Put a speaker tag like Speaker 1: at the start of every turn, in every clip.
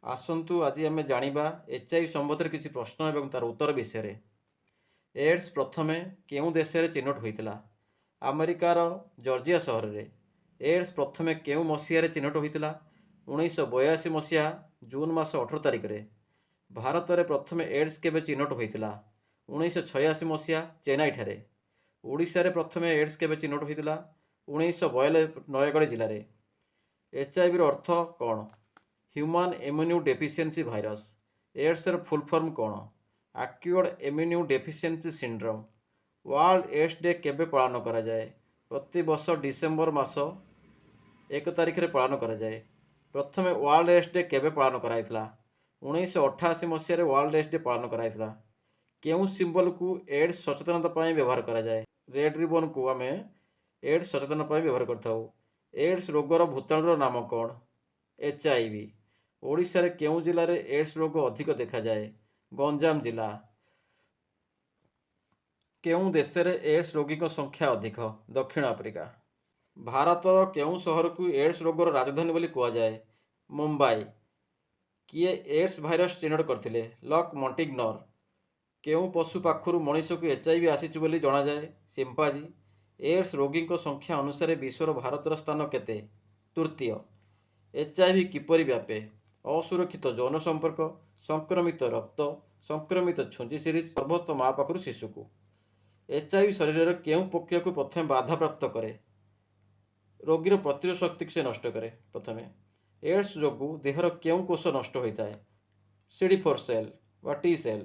Speaker 1: ଆସନ୍ତୁ ଆଜି ଆମେ ଜାଣିବା HIV ସମ୍ବନ୍ଧରେ କିଛି ପ୍ରଶ୍ନ ଏବଂ ତାର ଉତ୍ତର ବିଷୟରେ। ଏଡ୍ସ ପ୍ରଥମେ କେଉଁ ଦେଶରେ ଚିହ୍ନଟ ହୋଇଥିଲା? ଆମେରିକାର ଜର୍ଜିଆ ସହରରେ। ଏଡ୍ସ ପ୍ରଥମେ କେଉଁ ମସିହାରେ ଚିହ୍ନଟ ହୋଇଥିଲା? 1982 ମସିହା ଜୁନ୍ ମାସ 18 ତାରିଖରେ। ଭାରତରେ ପ୍ରଥମେ ଏଡ୍ସ କେବେ ଚିହ୍ନଟ ହୋଇଥିଲା? 1986 ମସିହା ଚେନ୍ନାଇଠାରେ। ଓଡ଼ିଶାରେ ପ୍ରଥମେ ଏଡ୍ସ କେବେ ଚିହ୍ନଟ ହୋଇଥିଲା? 1992 ନୟାଗଡ଼ ଜିଲ୍ଲାରେ। HIVର ଅର୍ଥ କ'ଣ? Human immuno deficiency virus. ଏଡ୍ସର ଫୁଲ୍ ଫର୍ମ କ'ଣ? Acquired immuno deficiency syndrome. World AIDS day କେବେ ପାଳନ କରାଯାଏ? ପ୍ରତିବର୍ଷ ଡିସେମ୍ବର ମାସ 1 ତାରିଖରେ ପାଳନ କରାଯାଏ। ପ୍ରଥମେ ୱାର୍ଲଡ ଏଡ୍ସ ଡେ କେବେ ପାଳନ କରାଯାଇଥିଲା? 1988 ମସିହାରେ ୱାର୍ଲଡ ଏଡ୍ସ ଡେ ପାଳନ କରାଯାଇଥିଲା। କେଉଁ ସିମ୍ବଲକୁ ଏଡ୍ସ ସଚେତନତା ପାଇଁ ବ୍ୟବହାର କରାଯାଏ? ରେଡ୍ ରିବନ୍କୁ ଆମେ ଏଡ୍ସ ସଚେତନ ପାଇଁ ବ୍ୟବହାର କରିଥାଉ। ଏଡ୍ସ ରୋଗର ଭୂତାଣୁର ନାମ କ'ଣ? HIV। ଓଡ଼ିଶାରେ କେଉଁ ଜିଲ୍ଲାରେ ଏଡ୍ସ ରୋଗ ଅଧିକ ଦେଖାଯାଏ? ଗଞ୍ଜାମ ଜିଲ୍ଲା। କେଉଁ ଦେଶରେ ଏଡ୍ସ ରୋଗୀଙ୍କ ସଂଖ୍ୟା ଅଧିକ? ଦକ୍ଷିଣ ଆଫ୍ରିକା। ଭାରତର କେଉଁ ସହରକୁ ଏଡ୍ସ ରୋଗର ରାଜଧାନୀ ବୋଲି କୁହାଯାଏ? ମୁମ୍ବାଇ। କିଏ ଏଡ୍ସ ଭାଇରସ୍ ଚିହ୍ନଟ କରିଥିଲେ? ଲକ୍ ମଣ୍ଟିଗ୍ନର। କେଉଁ ପଶୁ ପାଖରୁ ମଣିଷକୁ HIV ଆସିଛି ବୋଲି ଜଣାଯାଏ? ସିମ୍ପାଜି। ଏଡ୍ସ ରୋଗୀଙ୍କ ସଂଖ୍ୟା ଅନୁସାରେ ବିଶ୍ୱର ଭାରତର ସ୍ଥାନ କେତେ? ତୃତୀୟ। HIV କିପରି ବ୍ୟାପେ? ଅସୁରକ୍ଷିତ ଯୌନ ସମ୍ପର୍କ, ସଂକ୍ରମିତ ରକ୍ତ, ସଂକ୍ରମିତ ଛୁଞ୍ଚି ସିରିଞ୍ଜ, ଗର୍ଭସ୍ଥ ମା ପାଖରୁ ଶିଶୁକୁ। HIV ଶରୀରର କେଉଁ ପ୍ରକ୍ରିୟାକୁ ପ୍ରଥମେ ବାଧାପ୍ରାପ୍ତ କରେ? ରୋଗୀର ପ୍ରତିରୋଧ ଶକ୍ତିକୁ ସେ ନଷ୍ଟ କରେ। ପ୍ରଥମେ ଏଡ୍ସ ଯୋଗୁଁ ଦେହର କେଉଁ କୋଷ ନଷ୍ଟ ହୋଇଥାଏ? CD4 ସେଲ୍ ବା ଟି ସେଲ୍।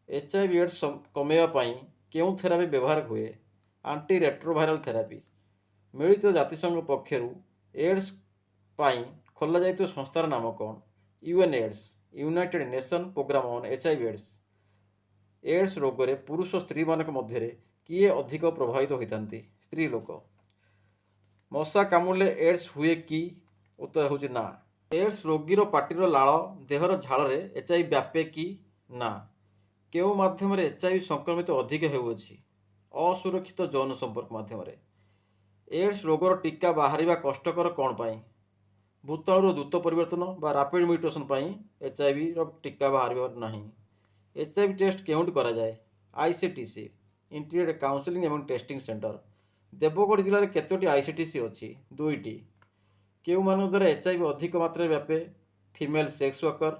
Speaker 1: HIV ଏଡ୍ସ କମାଇବା ପାଇଁ କେଉଁ ଥେରାପି ବ୍ୟବହାର ହୁଏ? Anti retroviral therapy. ମିଳିତ ଜାତିସଂଘ ପକ୍ଷରୁ ଏଡ୍ସ ପାଇଁ ଖୋଲାଯାଇଥିବା ସଂସ୍ଥାର ନାମ କ'ଣ? UNAIDS United Nation programme on HIV AIDS. AIDS ରୋଗରେ ପୁରୁଷ ସ୍ତ୍ରୀମାନଙ୍କ ମଧ୍ୟରେ କିଏ ଅଧିକ ପ୍ରଭାବିତ ହୋଇଥାନ୍ତି? ସ୍ତ୍ରୀ ଲୋକ। ମଶା କାମୁଡ଼ିଲେ ଏଡ୍ସ ହୁଏ କି? ଉତ୍ତର ହେଉଛି ନା। ଏଡ୍ସ ରୋଗୀର ପାଟିର ଲାଳ ଦେହର ଝାଳରେ HIV ବ୍ୟାପେ କି? ନା। କେଉଁ ମାଧ୍ୟମରେ HIV ସଂକ୍ରମିତ ଅଧିକ ହେଉଅଛି? ଅସୁରକ୍ଷିତ ଯୌନ ସମ୍ପର୍କ ମାଧ୍ୟମରେ। ଏଡ୍ସ ରୋଗର ଟୀକା ବାହାରିବା କଷ୍ଟକର କ'ଣ ପାଇଁ? ଭୂତାଣୁର ଦ୍ରୁତ ପରିବର୍ତ୍ତନ ବା ରାପିଡ୍ ମ୍ୟୁଟେସନ୍ ପାଇଁ HIVର ଟୀକା ବାହାରିବ ନାହିଁ। HIV ଟେଷ୍ଟ କେଉଁଠି କରାଯାଏ? ICTC ଇଣ୍ଟିଗ୍ରେଟେଡ୍ କାଉନସେଲିଂ ଏବଂ ଟେଷ୍ଟିଂ ସେଣ୍ଟର। ଦେବଗଡ଼ ଜିଲ୍ଲାରେ କେତୋଟି ICTC ଅଛି? 2ଟି। କେଉଁମାନଙ୍କ ଦ୍ୱାରା HIV ଅଧିକ ମାତ୍ରାରେ ବ୍ୟାପେ? Female sex worker,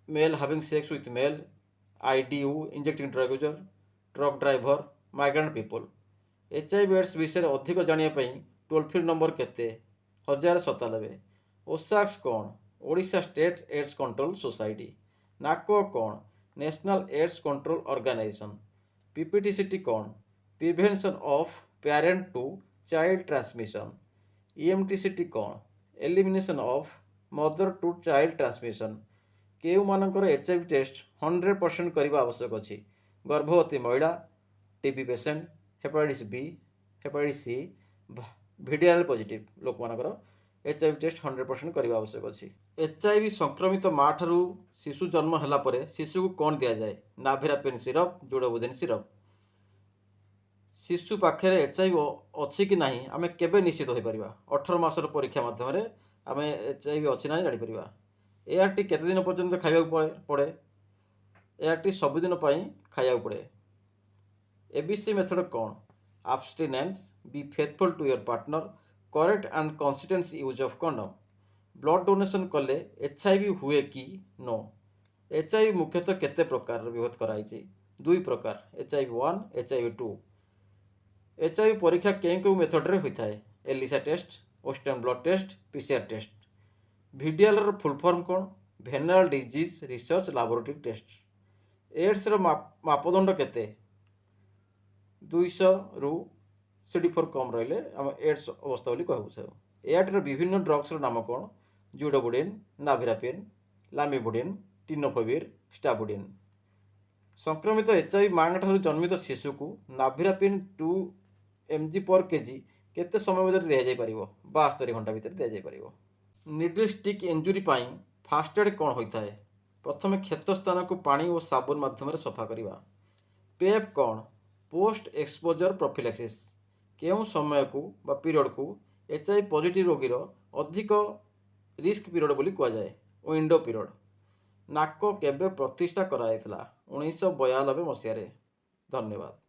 Speaker 1: male having sex with male, IDU injecting drug user, truck driver, migrant people. HIV AIDS ବିଷୟରେ ଅଧିକ ଜାଣିବା ପାଇଁ ଟୋଲ୍ ଫ୍ରି ନମ୍ବର କେତେ? 1097। ଓସାକ୍ସ କ'ଣ? Odisha state AIDS control society. NACO କ'ଣ? National AIDS control organisation. PPTCT କ'ଣ? Prevention of parent to child transmission. EMTCT କ'ଣ? Elimination of mother to child transmission. କେଉଁମାନଙ୍କର HIV ଟେଷ୍ଟ 100% କରିବା ଆବଶ୍ୟକ ଅଛି? ଗର୍ଭବତୀ ମହିଳା, TB patient, hepatitis B, hepatitis C, VDRL positive ଲୋକମାନଙ୍କର HIV ଟେଷ୍ଟ 100% କରିବା ଆବଶ୍ୟକ ଅଛି। HIV ସଂକ୍ରମିତ ମା ଠାରୁ ଶିଶୁ ଜନ୍ମ ହେଲା ପରେ ଶିଶୁକୁ କ'ଣ ଦିଆଯାଏ? ନାଭିରାପିନ୍ ସିରପ୍, ଜୁଡୋବୁଦିନ୍ ସିରପ୍। ଶିଶୁ ପାଖରେ HIV ଅଛି କି ନାହିଁ ଆମେ କେବେ ନିଶ୍ଚିତ ହୋଇପାରିବା? 18 ମାସର ପରୀକ୍ଷା ମାଧ୍ୟମରେ ଆମେ HIV ଅଛି ନାହିଁ ଜାଣିପାରିବା। ART କେତେ ଦିନ ପର୍ଯ୍ୟନ୍ତ ଖାଇବାକୁ ପଡ଼େ? ART ସବୁଦିନ ପାଇଁ ଖାଇବାକୁ ପଡ଼େ। ABC ମେଥଡ଼ କ'ଣ? abstinence, be faithful to your partner, correct and consistent use of condom। Blood donation କଲେ HIV ହୁଏ କି? नो। HIV ମୁଖ୍ୟତଃ କେତେ ପ୍ରକାରର ବିଭକ୍ତ କରାଯାଇଛି? 2 ପ୍ରକାର, HIV1, HIV2। HIV ପରୀକ୍ଷା କେଉଁ କେଉଁ ମେଥଡ଼ରେ ହୋଇଥାଏ? ELISA test, western blood test, PCR test. VDRLର ଫୁଲ୍ ଫର୍ମ କ'ଣ? Venereal disease research laboratory test. ଏଡ୍ସର ମାପଦଣ୍ଡ କେତେ? 200ରୁ CD4 କମ୍ ରହିଲେ ଆମେ ଏଡ୍ସ ଅବସ୍ଥା ବୋଲି କହିବୁ। ARTର ବିଭିନ୍ନ ଡ୍ରଗ୍ସର ନାମ କ'ଣ? ଜୁଡୋବୁଡିନ୍, ନାଭିରାପିନ୍, ଲାମିବୁଡିନ୍, ଟିନୋଫୋଭିର୍, ଷ୍ଟାବୁଡିନ୍। ସଂକ୍ରମିତ HIV ମାଙ୍କଠାରୁ ଜନ୍ମିତ ଶିଶୁକୁ ନାଭିରାପିନ୍ 2 mg/kg କେତେ ସମୟ ଭିତରେ ଦିଆଯାଇପାରିବ? 72 ଘଣ୍ଟା ଭିତରେ ଦିଆଯାଇପାରିବ। ନିଡଲ୍ ଷ୍ଟିକ୍ ଇଞ୍ଜୁରି ପାଇଁ ଫାଷ୍ଟ ଏଡ୍ କ'ଣ ହୋଇଥାଏ? ପ୍ରଥମେ କ୍ଷତ ସ୍ଥାନକୁ ପାଣି ଓ ସାବୁନ ମାଧ୍ୟମରେ ସଫା କରିବା। PEP କ'ଣ? Post exposure prophylaxis. କେଉଁ ସମୟକୁ ବା ପିରିୟଡ଼କୁ HIV ପଜିଟିଭ୍ ରୋଗୀର ଅଧିକ ରିସ୍କ ପିରିୟଡ଼ ବୋଲି କୁହାଯାଏ, ୱିଣ୍ଡୋ ପିରିୟଡ଼। ନାକ କେବେ ପ୍ରତିଷ୍ଠା କରାଯାଇଥିଲା? 1992 ମସିହାରେ। ଧନ୍ୟବାଦ।